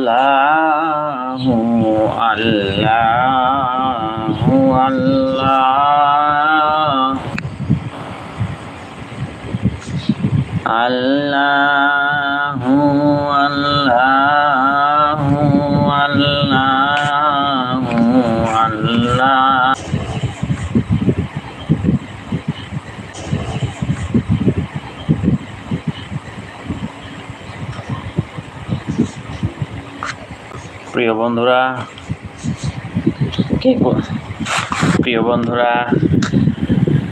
আল্লাহু আল্লাহু আল্লাহ আল্লাহু আল্লাহু আল্লাহু আল্লাহ। প্রিয় বন্ধুরা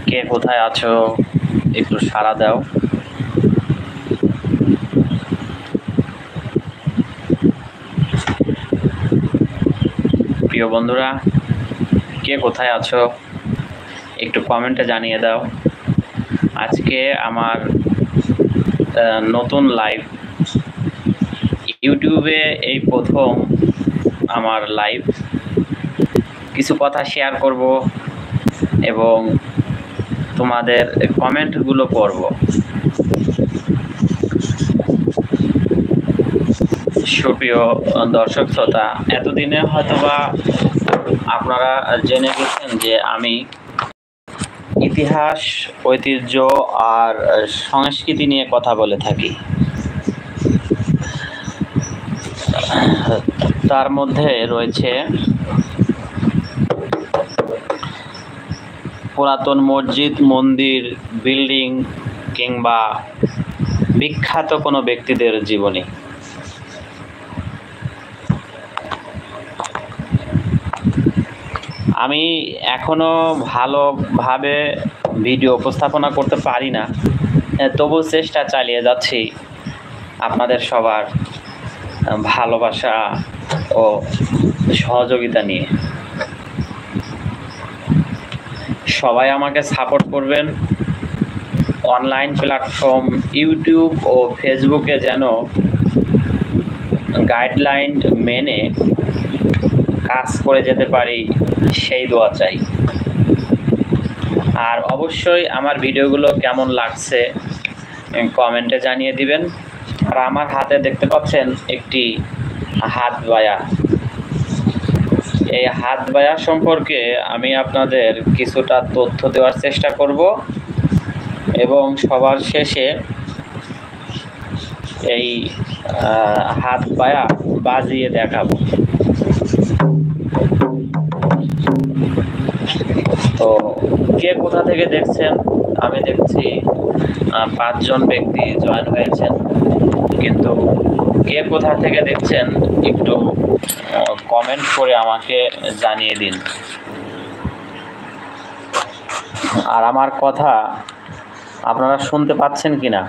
কে কোথায় আছো একটু সাড়া দাও। প্রিয় বন্ধুরা কে কোথায় আছো একটু কমেন্টে জানিয়ে দাও। আজকে আমার নতুন লাইভ, ইউটিউবে এই প্রথম আমার লাইভ। কিছু কথা শেয়ার করব এবং তোমাদের কমেন্টগুলো পড়ব। সুপ্রিয় দর্শক শ্রোতা, এতদিনে হয়তোবা আপনারা জেনে গেছেন যে আমি ইতিহাস, ঐতিহ্য আর সংস্কৃতি নিয়ে কথা বলে থাকি। তার মধ্যে রয়েছে পুরাতন মসজিদ, মন্দির, বিল্ডিং কিংবা বিখ্যাত কোনো ব্যক্তিদের জীবনী। আমি এখনো ভালোভাবে ভিডিও উপস্থাপনা করতে পারি না, তবু চেষ্টা চালিয়ে যাচ্ছি আপনাদের সবার ভালোবাসা ও সহযোগিতা নিয়ে। সবাই আমাকে সাপোর্ট করবেন। অনলাইন প্ল্যাটফর্ম ইউটিউব ও ফেসবুকে যেন গাইডলাইন মেনে কাজ করে যেতে পারি সেই দোয়া চাই। আর অবশ্যই আমার ভিডিওগুলো কেমন লাগছে কমেন্টে জানিয়ে দিবেন। আর আমার হাতে দেখতে পাচ্ছেন একটি হাত বায়া। এই হাত বায়া সম্পর্কে আমি আপনাদের কিছুটা তথ্য দেওয়ার চেষ্টা করব এবং সবার শেষে এই হাত বায়া বাজিয়ে দেখাবো। তো কে কোথা থেকে দেখছেন? আমি দেখছি 5 জন ব্যক্তি জয়েন হয়েছেন, কিন্তু কে কোথা থেকে দেখছেন একটু কমেন্ট করে আমাকে জানিয়ে দিন। আর আমার কথা আপনারা শুনতে পাচ্ছেন কিনা?